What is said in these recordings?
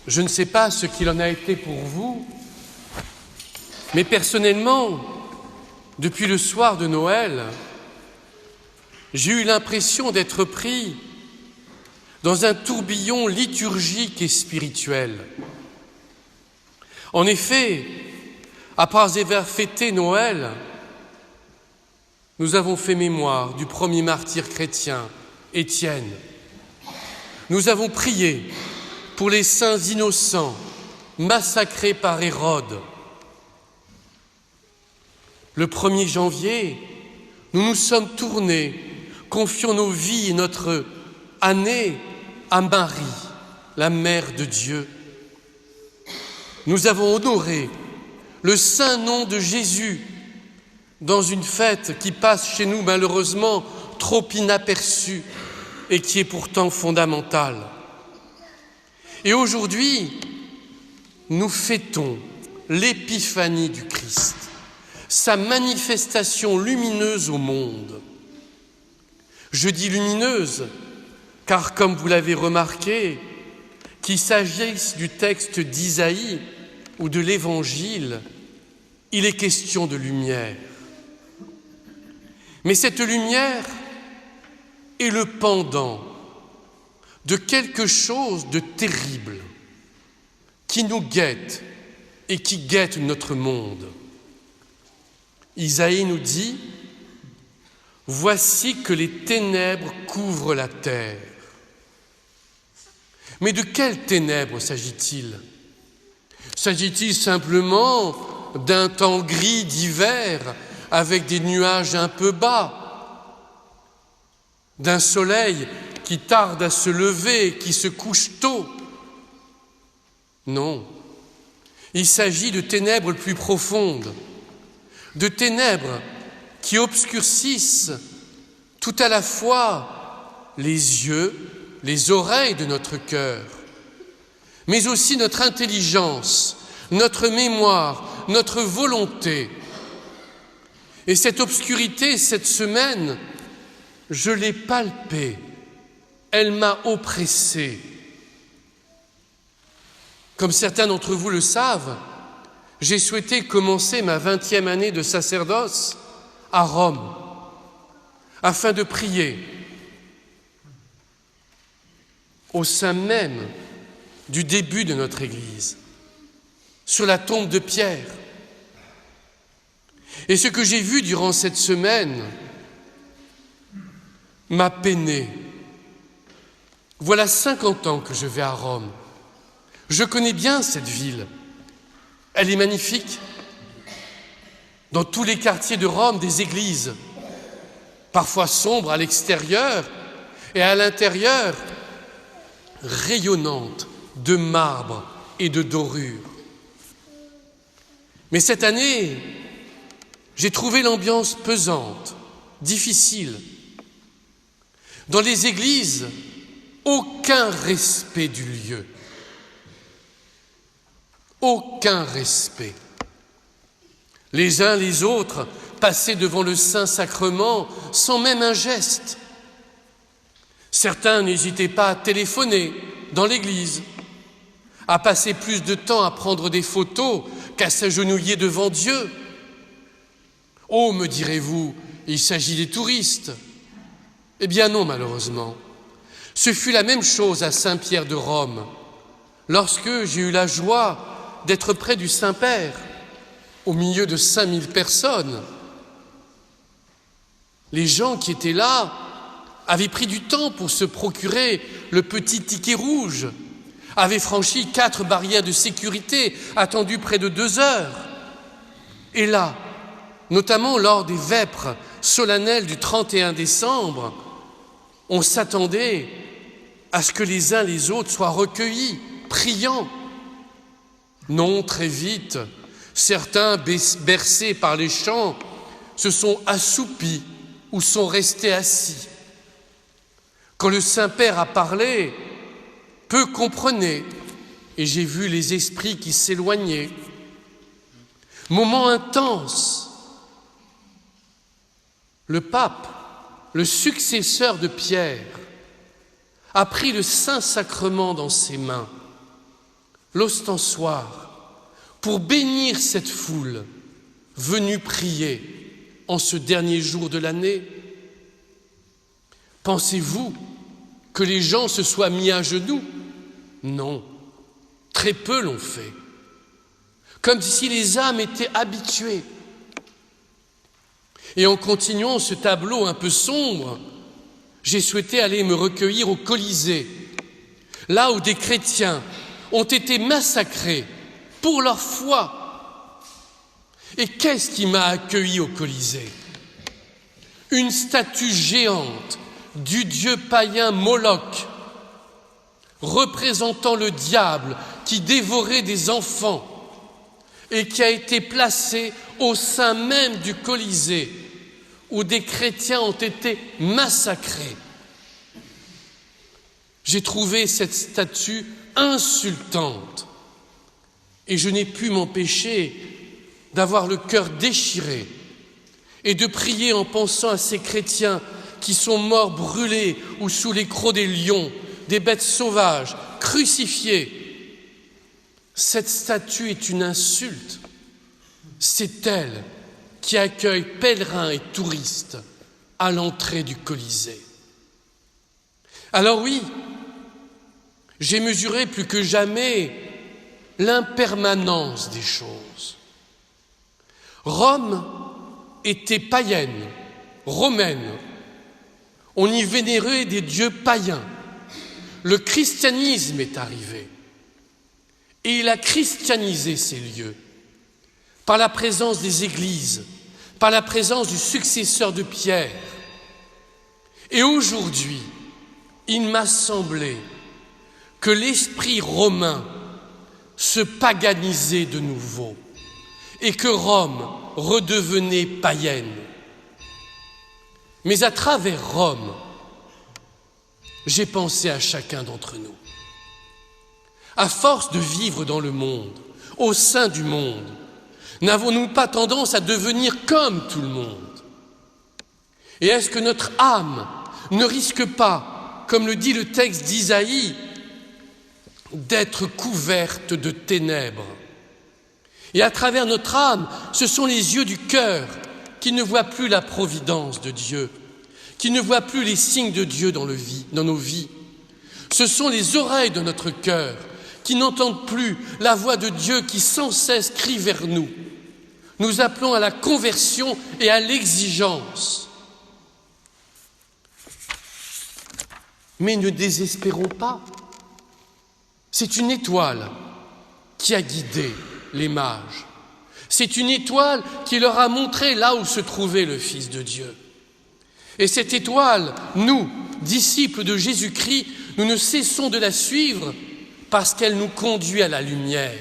Je ne sais pas ce qu'il en a été pour vous, mais personnellement, depuis le soir de Noël, j'ai eu l'impression d'être pris dans un tourbillon liturgique et spirituel. En effet, après avoir fêté Noël, nous avons fait mémoire du premier martyr chrétien, Étienne. Nous avons prié pour les saints innocents massacrés par Hérode. Le 1er janvier, nous nous sommes tournés, confions nos vies et notre année à Marie, la Mère de Dieu. Nous avons honoré le saint nom de Jésus dans une fête qui passe chez nous malheureusement trop inaperçue et qui est pourtant fondamentale. Et aujourd'hui, nous fêtons l'épiphanie du Christ, sa manifestation lumineuse au monde. Je dis lumineuse car, comme vous l'avez remarqué, qu'il s'agisse du texte d'Isaïe ou de l'Évangile, il est question de lumière. Mais cette lumière est le pendant de quelque chose de terrible qui nous guette et qui guette notre monde. Isaïe nous dit « Voici que les ténèbres couvrent la terre ». Mais de quelles ténèbres s'agit-il ? S'agit-il simplement d'un temps gris d'hiver avec des nuages un peu bas, d'un soleil qui tarde à se lever, qui se couche tôt? Non, il s'agit de ténèbres plus profondes, de ténèbres qui obscurcissent tout à la fois les yeux, les oreilles de notre cœur, mais aussi notre intelligence, notre mémoire, notre volonté. Et cette obscurité, cette semaine, je l'ai palpée, elle m'a oppressé. Comme certains d'entre vous le savent, j'ai souhaité commencer ma 20e année de sacerdoce à Rome, afin de prier au sein même du début de notre Église, sur la tombe de Pierre. Et ce que j'ai vu durant cette semaine m'a peiné. Voilà 50 ans que je vais à Rome. Je connais bien cette ville. Elle est magnifique. Dans tous les quartiers de Rome, des églises, parfois sombres à l'extérieur et à l'intérieur, rayonnantes de marbre et de dorure. Mais cette année, j'ai trouvé l'ambiance pesante, difficile. Dans les églises, aucun respect du lieu. Aucun respect. Les uns les autres passaient devant le Saint-Sacrement sans même un geste. Certains n'hésitaient pas à téléphoner dans l'église, à passer plus de temps à prendre des photos qu'à s'agenouiller devant Dieu. Oh, me direz-vous, il s'agit des touristes. Eh bien non, malheureusement. Ce fut la même chose à Saint-Pierre de Rome, lorsque j'ai eu la joie d'être près du Saint-Père, au milieu de 5000 personnes. Les gens qui étaient là avaient pris du temps pour se procurer le petit ticket rouge, avaient franchi 4 barrières de sécurité, attendu près de 2 heures. Et là, notamment lors des vêpres solennelles du 31 décembre, on s'attendait à ce que les uns les autres soient recueillis, priant. Non, très vite, certains, bercés par les chants, se sont assoupis ou sont restés assis. Quand le Saint-Père a parlé, peu comprenaient, et j'ai vu les esprits qui s'éloignaient. Moment intense. Le pape, le successeur de Pierre, a pris le Saint-Sacrement dans ses mains. l'ostensoir, pour bénir cette foule venue prier en ce dernier jour de l'année? Pensez-vous que les gens se soient mis à genoux? Non, très peu l'ont fait, comme si les âmes étaient habituées. Et en continuant ce tableau un peu sombre, j'ai souhaité aller me recueillir au Colisée, là où des chrétiens ont été massacrés pour leur foi. Et qu'est-ce qui m'a accueilli au Colisée? Une statue géante du dieu païen Moloch, représentant le diable qui dévorait des enfants et qui a été placée au sein même du Colisée, où des chrétiens ont été massacrés. J'ai trouvé cette statue insultante et je n'ai pu m'empêcher d'avoir le cœur déchiré et de prier en pensant à ces chrétiens qui sont morts brûlés ou sous les crocs des lions, des bêtes sauvages, crucifiés. Cette statue est une insulte. C'est elle qui accueille pèlerins et touristes à l'entrée du Colisée. Alors oui, j'ai mesuré plus que jamais l'impermanence des choses. Rome était païenne, romaine. On y vénérait des dieux païens. Le christianisme est arrivé et il a christianisé ces lieux par la présence des églises, par la présence du successeur de Pierre. Et aujourd'hui, il m'a semblé que l'esprit romain se paganisait de nouveau et que Rome redevenait païenne. Mais à travers Rome, j'ai pensé à chacun d'entre nous. À force de vivre dans le monde, au sein du monde, n'avons-nous pas tendance à devenir comme tout le monde? Et est-ce que notre âme ne risque pas, comme le dit le texte d'Isaïe, d'être couverte de ténèbres? Et à travers notre âme, ce sont les yeux du cœur qui ne voient plus la providence de Dieu, qui ne voient plus les signes de Dieu dans nos vies. Ce sont les oreilles de notre cœur qui n'entendent plus la voix de Dieu qui sans cesse crie vers nous. Nous appelons à la conversion et à l'exigence. Mais ne désespérons pas. C'est une étoile qui a guidé les mages. C'est une étoile qui leur a montré là où se trouvait le Fils de Dieu. Et cette étoile, nous, disciples de Jésus-Christ, nous ne cessons de la suivre parce qu'elle nous conduit à la lumière.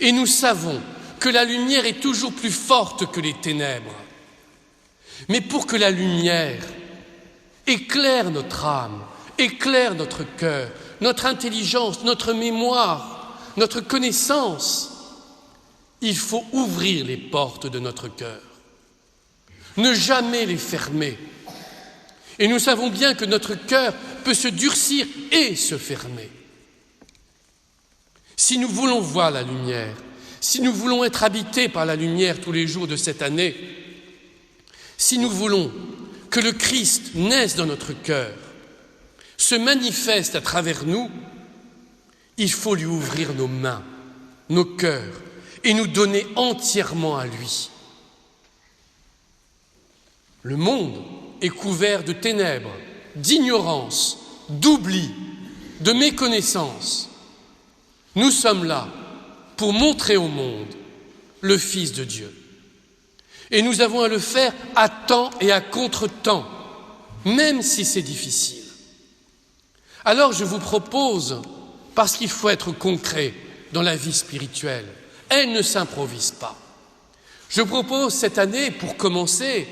Et nous savons que la lumière est toujours plus forte que les ténèbres. Mais pour que la lumière éclaire notre âme, éclaire notre cœur, notre intelligence, notre mémoire, notre connaissance, il faut ouvrir les portes de notre cœur, ne jamais les fermer. Et nous savons bien que notre cœur peut se durcir et se fermer. Si nous voulons voir la lumière, si nous voulons être habités par la lumière tous les jours de cette année, si nous voulons que le Christ naisse dans notre cœur, se manifeste à travers nous, il faut lui ouvrir nos mains, nos cœurs, et nous donner entièrement à lui. Le monde est couvert de ténèbres, d'ignorance, d'oubli, de méconnaissance. Nous sommes là pour montrer au monde le Fils de Dieu. Et nous avons à le faire à temps et à contre-temps, même si c'est difficile. Alors je vous propose, parce qu'il faut être concret dans la vie spirituelle, elle ne s'improvise pas. Je propose cette année, pour commencer,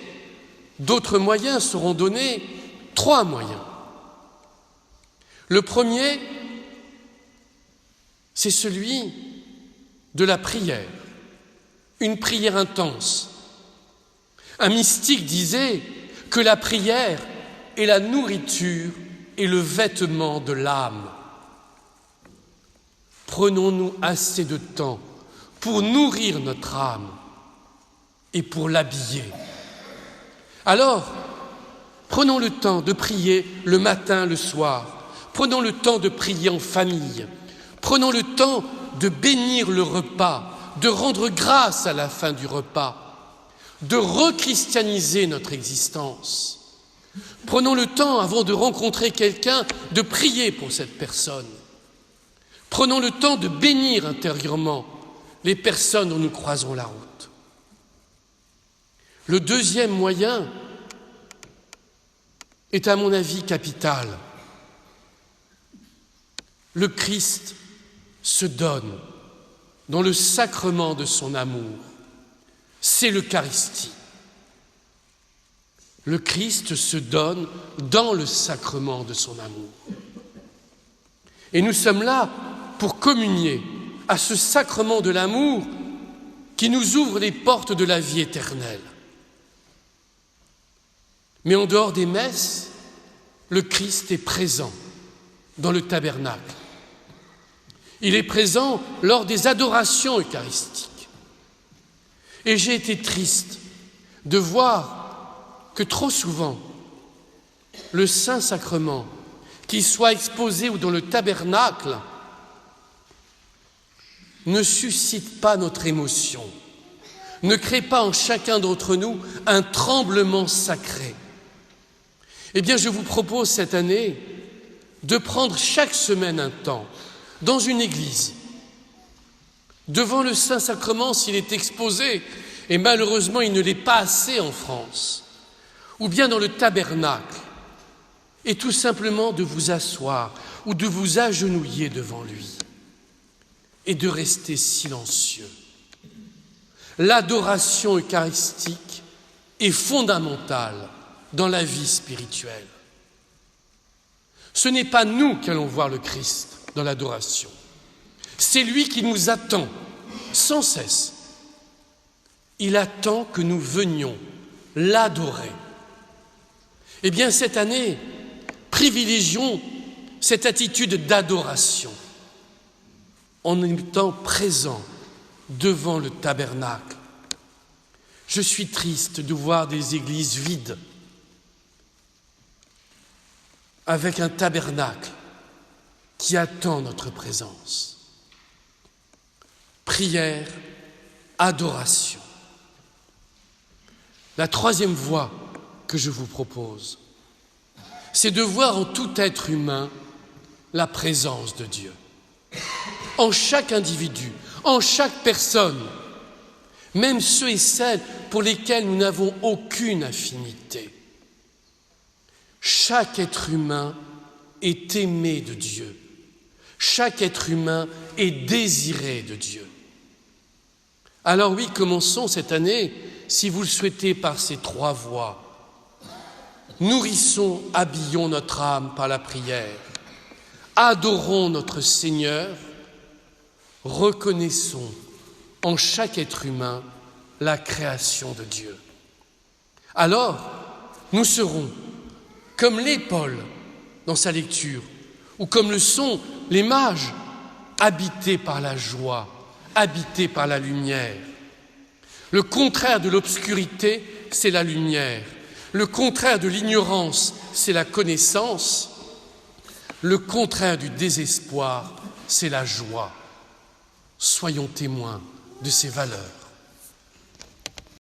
d'autres moyens seront donnés, 3 moyens. Le premier, c'est celui de la prière, une prière intense. Un mystique disait que la prière est la nourriture et le vêtement de l'âme. prenons-nous assez de temps pour nourrir notre âme et pour l'habiller? Alors, prenons le temps de prier le matin, le soir. Prenons le temps de prier en famille. Prenons le temps de bénir le repas, de rendre grâce à la fin du repas, de rechristianiser notre existence. Prenons le temps, avant de rencontrer quelqu'un, de prier pour cette personne. Prenons le temps de bénir intérieurement les personnes dont nous croisons la route. Le deuxième moyen est, à mon avis, capital. Le Christ se donne dans le sacrement de son amour. C'est l'Eucharistie. Le Christ se donne dans le sacrement de son amour. Et nous sommes là pour communier à ce sacrement de l'amour qui nous ouvre les portes de la vie éternelle. Mais en dehors des messes, le Christ est présent dans le tabernacle. Il est présent lors des adorations eucharistiques. Et j'ai été triste de voir que trop souvent, le Saint-Sacrement, qu'il soit exposé ou dans le tabernacle, ne suscite pas notre émotion, ne crée pas en chacun d'entre nous un tremblement sacré. Eh bien, je vous propose cette année de prendre chaque semaine un temps dans une église, devant le Saint-Sacrement s'il est exposé, et malheureusement il ne l'est pas assez en France, ou bien dans le tabernacle, et tout simplement de vous asseoir ou de vous agenouiller devant lui et de rester silencieux. L'adoration eucharistique est fondamentale dans la vie spirituelle. Ce n'est pas nous qui allons voir le Christ dans l'adoration. C'est lui qui nous attend sans cesse. Il attend que nous venions l'adorer. Eh bien, cette année, privilégions cette attitude d'adoration en étant présent devant le tabernacle. Je suis triste de voir des églises vides avec un tabernacle qui attend notre présence. Prière, adoration. La troisième voie que je vous propose, c'est de voir en tout être humain la présence de Dieu. En chaque individu, en chaque personne, même ceux et celles pour lesquels nous n'avons aucune affinité. Chaque être humain est aimé de Dieu. Chaque être humain est désiré de Dieu. Alors oui, commençons cette année, si vous le souhaitez, par ces trois voies. Nourrissons, habillons notre âme par la prière. Adorons notre Seigneur. Reconnaissons en chaque être humain la création de Dieu. Alors, nous serons comme l'est Paul dans sa lecture, ou comme le sont les mages, habités par la joie, habités par la lumière. Le contraire de l'obscurité, c'est la lumière. Le contraire de l'ignorance, c'est la connaissance. Le contraire du désespoir, c'est la joie. Soyons témoins de ces valeurs.